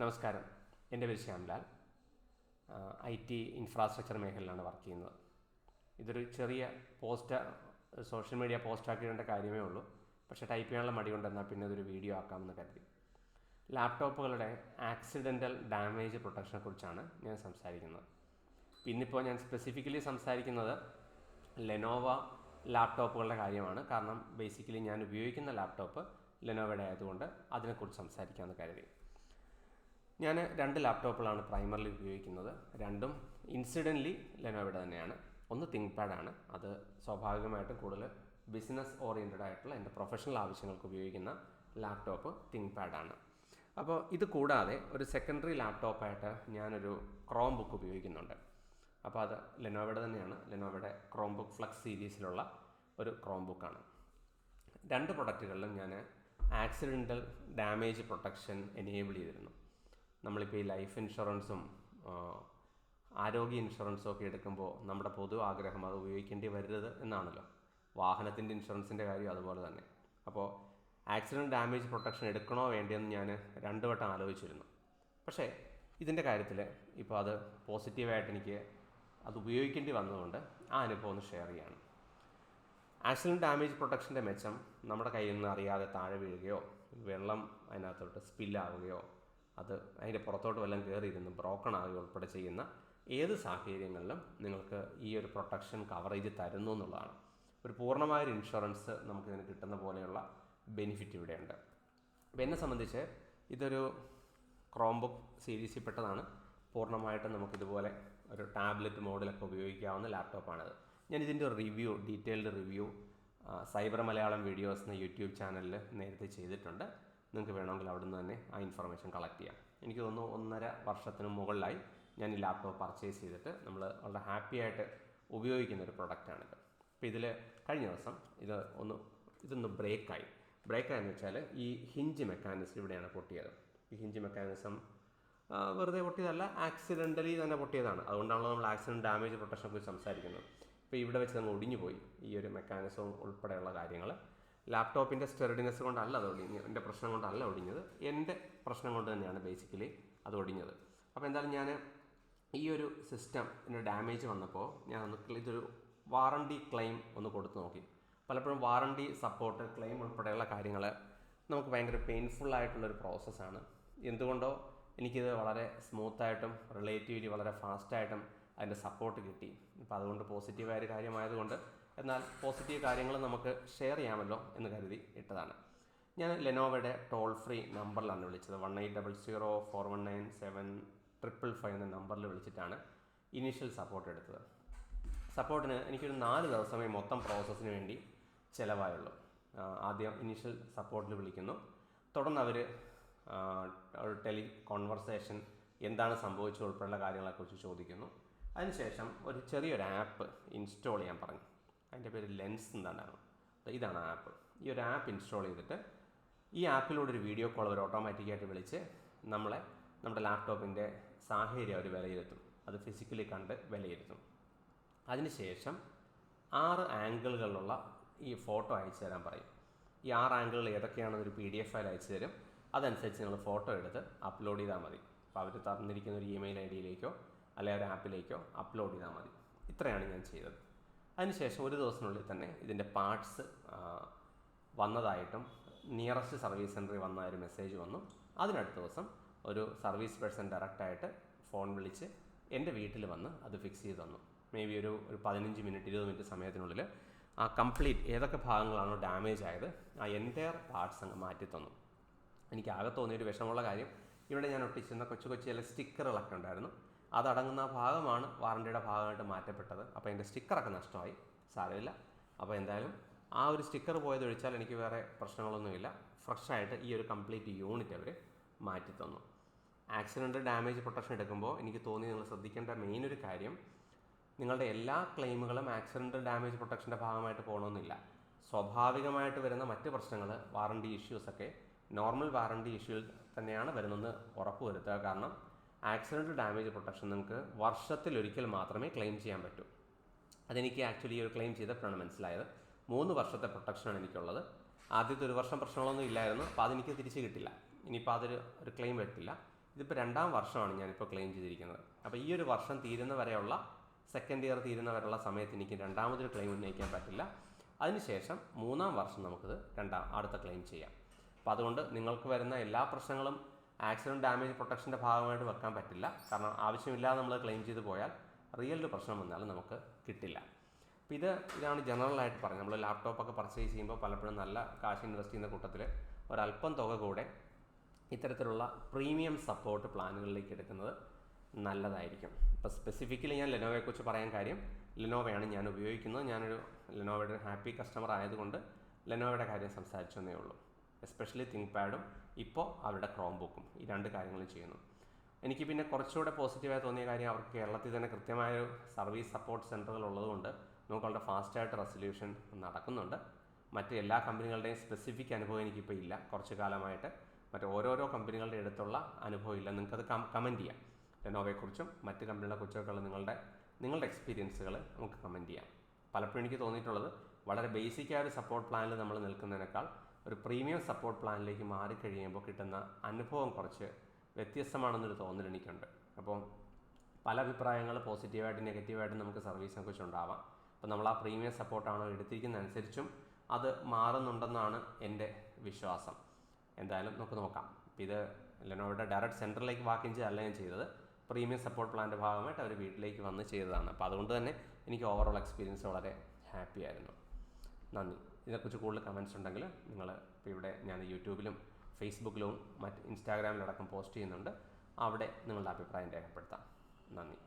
നമസ്കാരം. എൻ്റെ പേര് ശ്യാംലാൽ. IT ഇൻഫ്രാസ്ട്രക്ചർ മേഖലയിലാണ് വർക്ക് ചെയ്യുന്നത്. ഇതൊരു ചെറിയ സോഷ്യൽ മീഡിയ പോസ്റ്റാക്കിയിടേണ്ട കാര്യമേ ഉള്ളൂ. പക്ഷേ ടൈപ്പ് ചെയ്യാനുള്ള മടി കൊണ്ടെന്നാൽ പിന്നെ അതൊരു വീഡിയോ ആക്കാമെന്ന് കരുതി. ലാപ്ടോപ്പുകളുടെ ആക്സിഡൻ്റൽ ഡാമേജ് പ്രൊട്ടക്ഷനെ കുറിച്ചാണ് ഞാൻ സംസാരിക്കുന്നത്. ഇന്നിപ്പോൾ ഞാൻ സ്പെസിഫിക്കലി സംസാരിക്കുന്നത് ലെനോവ ലാപ്ടോപ്പുകളുടെ കാര്യമാണ്. കാരണം ബേസിക്കലി ഞാൻ ഉപയോഗിക്കുന്ന ലാപ്ടോപ്പ് ലെനോവയുടെ ആയതുകൊണ്ട് അതിനെക്കുറിച്ച് സംസാരിക്കാമെന്ന് കരുതി. ഞാൻ 2 ലാപ്ടോപ്പുകളാണ് പ്രൈമറിലി ഉപയോഗിക്കുന്നത്. രണ്ടും ഇൻസിഡൻ്റ്ലി ലെനോവയുടെ തന്നെയാണ്. ഒന്ന് തിങ്ക്പാഡാണ്. അത് സ്വാഭാവികമായിട്ടും കൂടുതൽ ബിസിനസ് ഓറിയൻറ്റഡ് ആയിട്ടുള്ള എൻ്റെ പ്രൊഫഷണൽ ആവശ്യങ്ങൾക്ക് ഉപയോഗിക്കുന്ന ലാപ്ടോപ്പ് തിങ്ക്പാഡാണ്. അപ്പോൾ ഇത് കൂടാതെ ഒരു സെക്കൻഡറി ലാപ്ടോപ്പായിട്ട് ഞാനൊരു ക്രോം ബുക്ക് ഉപയോഗിക്കുന്നുണ്ട്. അപ്പോൾ അത് ലെനോവയുടെ തന്നെയാണ്. ലെനോവയുടെ ക്രോം ബുക്ക് ഫ്ലക്സ് സീരീസിലുള്ള ഒരു ക്രോം ബുക്കാണ്. 2 പ്രൊഡക്റ്റുകളിലും ഞാൻ ആക്സിഡൻ്റൽ ഡാമേജ് പ്രൊട്ടക്ഷൻ എനേബിൾ ചെയ്തിരുന്നു. നമ്മളിപ്പോൾ ഈ ലൈഫ് ഇൻഷുറൻസും ആരോഗ്യ ഇൻഷുറൻസും ഒക്കെ എടുക്കുമ്പോൾ നമ്മുടെ പൊതു ആഗ്രഹം അത് ഉപയോഗിക്കേണ്ടി വരരുത് എന്നാണല്ലോ. വാഹനത്തിൻ്റെ ഇൻഷുറൻസിൻ്റെ കാര്യം അതുപോലെ തന്നെ. അപ്പോൾ ആക്സിഡൻറ്റ് ഡാമേജ് പ്രൊട്ടക്ഷൻ എടുക്കണോ വേണ്ടിയെന്ന് ഞാൻ 2 വട്ടം ആലോചിച്ചിരുന്നു. പക്ഷേ ഇതിൻ്റെ കാര്യത്തിൽ ഇപ്പോൾ അത് പോസിറ്റീവായിട്ട് എനിക്ക് അത് ഉപയോഗിക്കേണ്ടി വന്നതുകൊണ്ട് ആ അനുഭവം ഒന്ന് ഷെയർ ചെയ്യാണ്. ആക്സിഡൻറ്റ് ഡാമേജ് പ്രൊട്ടക്ഷൻ്റെ മെച്ചം നമ്മുടെ കയ്യിൽ നിന്ന് അറിയാതെ താഴെ വീഴുകയോ വെള്ളം അതിനകത്തോട്ട് സ്പില്ലാവുകയോ അത് അതിൻ്റെ പുറത്തോട്ട് വല്ലതും കയറിയിരുന്ന് ബ്രോക്കൺ ആകുകയോ ഉൾപ്പെടെ ചെയ്യുന്ന ഏത് സാഹചര്യങ്ങളിലും നിങ്ങൾക്ക് ഈ ഒരു പ്രൊട്ടക്ഷൻ കവറേജ് തരുന്നു എന്നുള്ളതാണ്. ഒരു പൂർണ്ണമായൊരു ഇൻഷുറൻസ് നമുക്കിതിന് കിട്ടുന്ന പോലെയുള്ള ബെനിഫിറ്റ് ഇവിടെയുണ്ട്. അപ്പോൾ എന്നെ സംബന്ധിച്ച് ഇതൊരു ക്രോം ബുക്ക് സീരീസിൽ പെട്ടതാണ്. പൂർണ്ണമായിട്ടും നമുക്കിതുപോലെ ഒരു ടാബ്ലറ്റ് മോഡിലൊക്കെ ഉപയോഗിക്കാവുന്ന ലാപ്ടോപ്പാണിത്. ഞാൻ ഇതിൻ്റെ ഒരു detailed review cyber Malayalam videos എന്ന യൂട്യൂബ് ചാനലിൽ നേരത്തെ ചെയ്തിട്ടുണ്ട്. നിങ്ങൾക്ക് വേണമെങ്കിൽ അവിടെ നിന്ന് തന്നെ ആ ഇൻഫർമേഷൻ കളക്ട് ചെയ്യാം. എനിക്ക് തോന്നുന്നു 1.5 വർഷത്തിന് മുകളിലായി ഞാൻ ഈ ലാപ്ടോപ്പ് പർച്ചേസ് ചെയ്തിട്ട് നമ്മൾ വളരെ ഹാപ്പി ആയിട്ട് ഉപയോഗിക്കുന്ന ഒരു പ്രൊഡക്റ്റാണിത്. അപ്പോൾ ഇതിൽ കഴിഞ്ഞ ദിവസം ഇതൊന്ന് ബ്രേക്കായെന്ന് വെച്ചാൽ ഈ ഹിഞ്ച് മെക്കാനിസം ഇവിടെയാണ് പൊട്ടിയത്. ഈ ഹിഞ്ച് മെക്കാനിസം വെറുതെ പൊട്ടിയതല്ല, ആക്സിഡൻ്റലി തന്നെ പൊട്ടിയതാണ്. അതുകൊണ്ടാണല്ലോ നമ്മൾ ആക്സിഡൻറ്റ് ഡാമേജ് പ്രൊട്ടക്ഷനെ കുറിച്ച് സംസാരിക്കുന്നത്. ഇപ്പോൾ ഇവിടെ വെച്ച് അങ്ങ് ഒടിഞ്ഞു പോയി ഈ ഒരു മെക്കാനിസവും ഉൾപ്പെടെയുള്ള കാര്യങ്ങൾ. ലാപ്ടോപ്പിൻ്റെ സ്റ്റെറിഡിനെസ് കൊണ്ടല്ല അത് ഒടിഞ്ഞത്, എൻ്റെ പ്രശ്നം കൊണ്ടല്ല ഒടിഞ്ഞത്, എൻ്റെ പ്രശ്നം കൊണ്ട് തന്നെയാണ് ബേസിക്കലി അത് ഒടിഞ്ഞത്. അപ്പോൾ എന്തായാലും ഞാൻ ഈ ഒരു സിസ്റ്റം ഡാമേജ് വന്നപ്പോൾ ഞാൻ ഇതൊരു വാറണ്ടി ക്ലെയിം ഒന്ന് കൊടുത്തു നോക്കി. പലപ്പോഴും വാറണ്ടി സപ്പോർട്ട് ക്ലെയിം ഉൾപ്പെടെയുള്ള കാര്യങ്ങൾ നമുക്ക് ഭയങ്കര പെയിൻഫുള്ളായിട്ടുള്ളൊരു പ്രോസസ്സാണ്. എന്തുകൊണ്ടോ എനിക്കിത് വളരെ സ്മൂത്തായിട്ടും റിലേറ്റീവ്ലി വളരെ ഫാസ്റ്റായിട്ടും അതിൻ്റെ സപ്പോർട്ട് കിട്ടി. അപ്പോൾ അതുകൊണ്ട് പോസിറ്റീവായൊരു കാര്യമായതുകൊണ്ട് എന്നാൽ പോസിറ്റീവ് കാര്യങ്ങൾ നമുക്ക് ഷെയർ ചെയ്യാമല്ലോ എന്ന് കരുതി ഇട്ടതാണ്. ഞാൻ ലെനോവയുടെ ടോൾ ഫ്രീ നമ്പറിലാണ് വിളിച്ചത്. 1800419755 എന്ന നമ്പറിൽ വിളിച്ചിട്ടാണ് ഇനീഷ്യൽ സപ്പോർട്ട് എടുത്തത്. സപ്പോർട്ടിന് എനിക്കൊരു 4 ദിവസമേ മൊത്തം പ്രോസസ്സിന് വേണ്ടി ചിലവായുള്ളൂ. ആദ്യം ഇനീഷ്യൽ സപ്പോർട്ടിൽ വിളിക്കുന്നു. തുടർന്ന് അവർ ഒരു കോൺവെർസേഷൻ എന്താണ് സംഭവിച്ചത് ഉൾപ്പെടെയുള്ള കാര്യങ്ങളെക്കുറിച്ച് ചോദിക്കുന്നു. അതിനുശേഷം ഒരു ചെറിയൊരു ആപ്പ് ഇൻസ്റ്റാൾ ചെയ്യാൻ പറഞ്ഞു. അതിൻ്റെ പേര് ലെൻസ് എന്നാണ്. ഇതാണ് ആപ്പ്. ഈ ഒരു ആപ്പ് ഇൻസ്റ്റാൾ ചെയ്തിട്ട് ഈ ആപ്പിലൂടെ ഒരു വീഡിയോ കോൾ അവർ ഓട്ടോമാറ്റിക്കായിട്ട് വിളിച്ച് നമ്മുടെ ലാപ്ടോപ്പിൻ്റെ സാഹചര്യം അവർ വിലയിരുത്തും. അത് ഫിസിക്കലി കണ്ട് വിലയിരുത്തും. അതിനുശേഷം 6 ആംഗിളുകളിലുള്ള ഈ ഫോട്ടോ അയച്ചു തരാൻ പറയും. ഈ 6 ആംഗിളുകൾ ഏതൊക്കെയാണെന്നൊരു PDF ഫയൽ അയച്ചു തരും. അതനുസരിച്ച് നിങ്ങൾ ഫോട്ടോ എടുത്ത് അപ്ലോഡ് ചെയ്താൽ മതി. അപ്പോൾ അവർ തന്നിരിക്കുന്ന ഒരു ഇമെയിൽ ID-യിലേക്കോ അല്ലെങ്കിൽ ഒരു ആപ്പിലേക്കോ അപ്ലോഡ് ചെയ്താൽ മതി. ഇത്രയാണ് ഞാൻ ചെയ്തത്. അതിനുശേഷം ഒരു ദിവസത്തിനുള്ളിൽ തന്നെ ഇതിൻ്റെ പാർട്സ് വന്നതായിട്ടും നിയറസ്റ്റ് സർവീസ് സെൻറ്ററിൽ വന്ന ഒരു മെസ്സേജ് വന്നു. അതിനടുത്ത ദിവസം ഒരു സർവീസ് പേഴ്സൺ ഡയറക്റ്റായിട്ട് ഫോൺ വിളിച്ച് എൻ്റെ വീട്ടിൽ വന്ന് അത് ഫിക്സ് ചെയ്ത് തന്നു. മേ ബി ഒരു 15 മിനിറ്റ് 20 മിനിറ്റ് സമയത്തിനുള്ളിൽ ആ കംപ്ലീറ്റ് ഏതൊക്കെ ഭാഗങ്ങളാണോ ഡാമേജ് ആയത് ആ എൻറ്റയർ പാർട്സ് അങ്ങ് മാറ്റി തന്നു. എനിക്ക് ആകെ തോന്നിയൊരു വിഷമമുള്ള കാര്യം, ഇവിടെ ഞാൻ ഒട്ടിച്ചിരുന്ന കൊച്ചു ചില സ്റ്റിക്കറുകളൊക്കെ ഉണ്ടായിരുന്നു. അതടങ്ങുന്ന ഭാഗമാണ് വാറണ്ടിയുടെ ഭാഗമായിട്ട് മാറ്റപ്പെട്ടത്. അപ്പോൾ എൻ്റെ സ്റ്റിക്കറൊക്കെ നഷ്ടമായി. സാരമില്ല. അപ്പോൾ എന്തായാലും ആ ഒരു സ്റ്റിക്കർ പോയതൊഴിച്ചാൽ എനിക്ക് വേറെ പ്രശ്നങ്ങളൊന്നുമില്ല. ഫ്രഷായിട്ട് ഈ ഒരു കംപ്ലീറ്റ് യൂണിറ്റ് അവർ മാറ്റി തന്നു. ആക്സിഡൻറ്റ് ഡാമേജ് പ്രൊട്ടക്ഷൻ എടുക്കുമ്പോൾ എനിക്ക് തോന്നി നിങ്ങൾ ശ്രദ്ധിക്കേണ്ട മെയിൻ ഒരു കാര്യം, നിങ്ങളുടെ എല്ലാ ക്ലെയിമുകളും ആക്സിഡൻറ്റ് ഡാമേജ് പ്രൊട്ടക്ഷൻ്റെ ഭാഗമായിട്ട് പോകണമെന്നില്ല. സ്വാഭാവികമായിട്ട് വരുന്ന മറ്റ് പ്രശ്നങ്ങൾ വാറണ്ടി ഇഷ്യൂസൊക്കെ നോർമൽ വാറണ്ടി ഇഷ്യൂയിൽ തന്നെയാണ് വരുന്നതെന്ന് ഉറപ്പ് വരുത്തുക. കാരണം ആക്സിഡൻറ്റ് ഡാമേജ് പ്രൊട്ടക്ഷൻ നിങ്ങൾക്ക് വർഷത്തിലൊരിക്കൽ മാത്രമേ ക്ലെയിം ചെയ്യാൻ പറ്റൂ. അതെനിക്ക് ആക്ച്വലി ഒരു ക്ലെയിം ചെയ്തപ്പോഴാണ് മനസ്സിലായത്. 3 വർഷത്തെ പ്രൊട്ടക്ഷനാണ് എനിക്കുള്ളത്. ആദ്യത്തെ 1 വർഷം പ്രശ്നങ്ങളൊന്നും ഇല്ലായിരുന്നു. അപ്പോൾ അതെനിക്ക് തിരിച്ച് കിട്ടില്ല. ഇനിയിപ്പോൾ ഒരു ക്ലെയിം വരത്തില്ല. ഇതിപ്പോൾ 2ാം വർഷമാണ് ഞാനിപ്പോൾ ക്ലെയിം ചെയ്തിരിക്കുന്നത്. അപ്പോൾ ഈ ഒരു വർഷം തീരുന്ന വരെയുള്ള സെക്കൻഡ് ഇയർ തീരുന്ന വരെയുള്ള സമയത്ത് എനിക്ക് രണ്ടാമതൊരു ക്ലെയിം ഉന്നയിക്കാൻ പറ്റില്ല. അതിനുശേഷം 3ാം വർഷം നമുക്കിത് അടുത്ത ക്ലെയിം ചെയ്യാം. അപ്പോൾ അതുകൊണ്ട് നിങ്ങൾക്ക് വരുന്ന എല്ലാ പ്രശ്നങ്ങളും ആക്സിഡൻറ്റ് ഡാമേജ് പ്രൊട്ടക്ഷൻ്റെ ഭാഗമായിട്ട് വെക്കാൻ പറ്റില്ല. കാരണം ആവശ്യമില്ലാതെ നമ്മൾ ക്ലെയിം ചെയ്ത് പോയാൽ റിയൽ പ്രശ്നം വന്നാലും നമുക്ക് കിട്ടില്ല. അപ്പോൾ ഇതാണ് ജനറലായിട്ട് പറഞ്ഞത്. നമ്മൾ ലാപ്ടോപ്പൊക്കെ പർച്ചേസ് ചെയ്യുമ്പോൾ പലപ്പോഴും നല്ല കാശ് ഇൻവെസ്റ്റ് ചെയ്യുന്ന കൂട്ടത്തിൽ ഒരല്പം തുക കൂടെ ഇത്തരത്തിലുള്ള പ്രീമിയം സപ്പോർട്ട് പ്ലാനുകളിലേക്ക് എടുക്കുന്നത് നല്ലതായിരിക്കും. ഇപ്പോൾ സ്പെസിഫിക്കലി ഞാൻ ലെനോവയെക്കുറിച്ച് പറയാൻ കാര്യം, ലെനോവയാണ് ഞാൻ ഉപയോഗിക്കുന്നത്. ഞാനൊരു ലെനോവയുടെ ഹാപ്പി കസ്റ്റമർ ആയതുകൊണ്ട് ലെനോവയുടെ കാര്യം സംസാരിച്ചെന്നേ ഉള്ളൂ. എസ്പെഷ്യലി തിങ്ക് പാഡും ഇപ്പോൾ അവരുടെ ക്രോം ബുക്കും, ഈ 2 കാര്യങ്ങളും ചെയ്യുന്നു. എനിക്ക് പിന്നെ കുറച്ചുകൂടെ പോസിറ്റീവായി തോന്നിയ കാര്യം, അവർക്ക് കേരളത്തിൽ തന്നെ കൃത്യമായൊരു സർവീസ് സപ്പോർട്ട് സെൻറ്ററുകൾ ഉള്ളതുകൊണ്ട് നമുക്ക് വളരെ ഫാസ്റ്റായിട്ട് റെസൊല്യൂഷൻ നടക്കുന്നുണ്ട്. മറ്റ് എല്ലാ കമ്പനികളുടെയും സ്പെസിഫിക് അനുഭവം എനിക്കിപ്പോൾ ഇല്ല. കുറച്ച് കാലമായിട്ട് ഓരോരോ കമ്പനികളുടെ അടുത്തുള്ള അനുഭവം ഇല്ല. നിങ്ങൾക്കത് കമൻറ്റ് ചെയ്യാം. ലെനോവയെക്കുറിച്ചും മറ്റ് കമ്പനികളെക്കുറിച്ചൊക്കെയുള്ള നിങ്ങളുടെ എക്സ്പീരിയൻസുകൾ നമുക്ക് കമൻറ്റ് ചെയ്യാം. പലപ്പോഴും എനിക്ക് തോന്നിയിട്ടുള്ളത്, വളരെ ബേസിക്കായ ഒരു സപ്പോർട്ട് പ്ലാനിൽ നമ്മൾ നിൽക്കുന്നതിനേക്കാൾ ഒരു പ്രീമിയം സപ്പോർട്ട് പ്ലാനിലേക്ക് മാറിക്കഴിയുമ്പോൾ കിട്ടുന്ന അനുഭവം കുറച്ച് വ്യത്യസ്തമാണെന്നൊരു തോന്നൽ എനിക്കുണ്ട്. അപ്പോൾ പല അഭിപ്രായങ്ങൾ പോസിറ്റീവായിട്ടും നെഗറ്റീവായിട്ടും നമുക്ക് സർവീസിനെ കുറിച്ച് ഉണ്ടാവാം. അപ്പോൾ നമ്മൾ ആ പ്രീമിയം സപ്പോർട്ടാണോ എടുത്തിരിക്കുന്നതനുസരിച്ചും അത് മാറുന്നുണ്ടെന്നാണ് എൻ്റെ വിശ്വാസം. എന്തായാലും നമുക്ക് നോക്കാം. അപ്പോൾ ഇത് ലെനോവയുടെ ഡയറക്റ്റ് സെൻറ്ററിലേക്ക് വാക്കിൻ ചെയ്തല്ല ഞാൻ ചെയ്തത്, പ്രീമിയം സപ്പോർട്ട് പ്ലാൻ്റെ ഭാഗമായിട്ട് അവർ വീട്ടിലേക്ക് വന്ന് ചെയ്തതാണ്. അപ്പോൾ അതുകൊണ്ട് തന്നെ എനിക്ക് ഓവറോൾ എക്സ്പീരിയൻസ് വളരെ ഹാപ്പി ആയിരുന്നു. നന്ദി. ഇതിനെക്കുറിച്ച് കൂടുതൽ കമൻറ്റ്സ് ഉണ്ടെങ്കിൽ നിങ്ങൾ ഇപ്പോൾ ഇവിടെ ഞാൻ യൂട്യൂബിലും ഫേസ്ബുക്കിലും മറ്റ് ഇൻസ്റ്റാഗ്രാമിലടക്കം പോസ്റ്റ് ചെയ്യുന്നുണ്ട്. അവിടെ നിങ്ങളുടെ അഭിപ്രായം രേഖപ്പെടുത്താം. നന്ദി.